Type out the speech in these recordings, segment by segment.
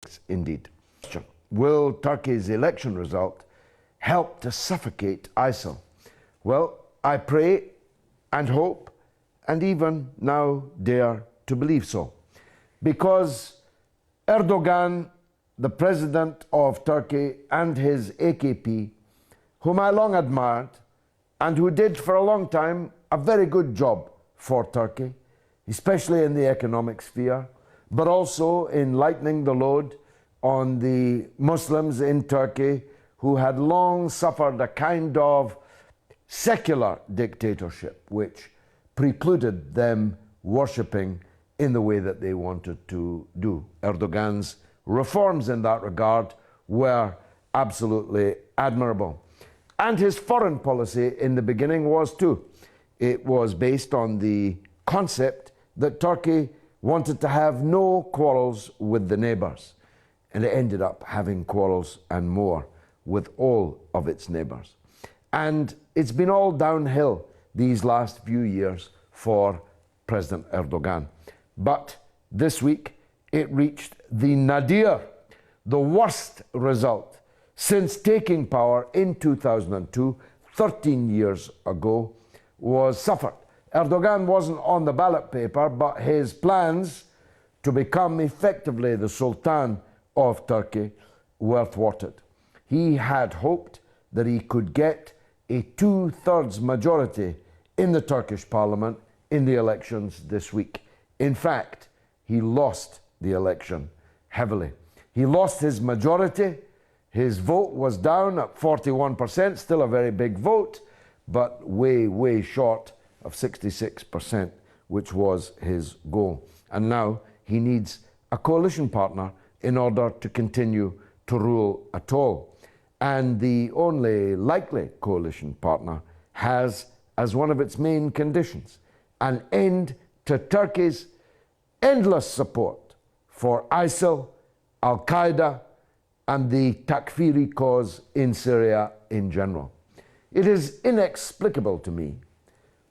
mistakes indeed. Will Turkey's election result help to suffocate ISIL? Well, I pray and hope and even now dare to believe so. Because Erdogan, the president of Turkey, and his AKP, whom I long admired and who did for a long time a very good job for Turkey, especially in the economic sphere, but also in lightening the load on the Muslims in Turkey who had long suffered a kind of secular dictatorship which precluded them worshipping in the way that they wanted to do. Erdogan's reforms in that regard were absolutely admirable. And his foreign policy in the beginning was too. It was based on the concept that Turkey wanted to have no quarrels with the neighbours. And it ended up having quarrels and more with all of its neighbours. And it's been all downhill these last few years for President Erdogan. But this week it reached the nadir, the worst result since taking power in 2002, 13 years ago, was suffered. Erdogan wasn't on the ballot paper, but his plans to become effectively the Sultan of Turkey were thwarted. He had hoped that he could get a 2/3 majority in the Turkish parliament in the elections this week. In fact, he lost the election heavily. He lost his majority. His vote was down at 41%, still a very big vote, but way, way short of 66%, which was his goal. And now he needs a coalition partner in order to continue to rule at all. And the only likely coalition partner has, as one of its main conditions, an end to Turkey's endless support for ISIL, Al-Qaeda, and the Takfiri cause in Syria in general. It is inexplicable to me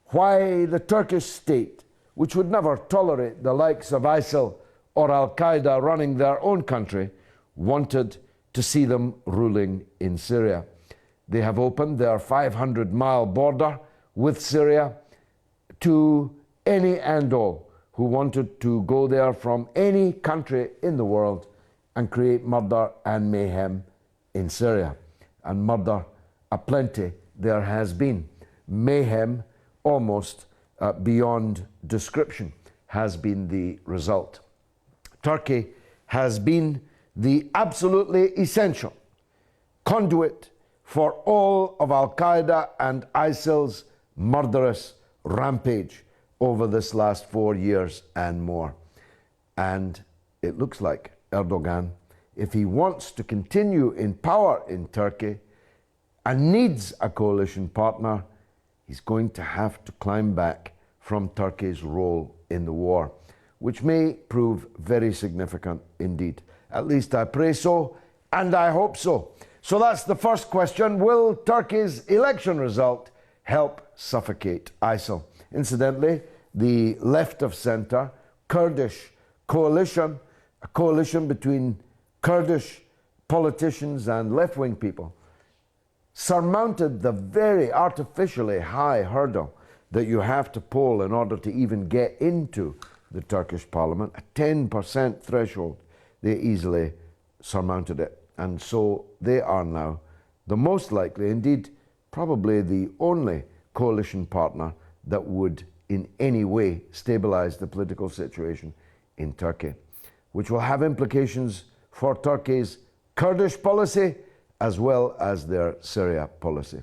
why the Turkish state, which would never tolerate the likes of ISIL or Al-Qaeda running their own country, wanted to see them ruling in Syria. They have opened their 500-mile border with Syria to any and all who wanted to go there from any country in the world and create murder and mayhem in Syria. And murder aplenty there has been. Mayhem almost beyond description has been the result. Turkey has been the absolutely essential conduit for all of Al-Qaeda and ISIL's murderous rampage over this last 4 years and more. And it looks like Erdogan, if he wants to continue in power in Turkey and needs a coalition partner, he's going to have to climb back from Turkey's role in the war, which may prove very significant indeed. At least I pray so, and I hope so. So that's the first question. Will Turkey's election result help suffocate ISIL? Incidentally, the left of centre Kurdish coalition, a coalition between Kurdish politicians and left-wing people, surmounted the very artificially high hurdle that you have to poll in order to even get into the Turkish parliament, a 10% threshold. They easily surmounted it. And so they are now the most likely, indeed, probably the only coalition partner that would in any way stabilize the political situation in Turkey, which will have implications for Turkey's Kurdish policy as well as their Syria policy.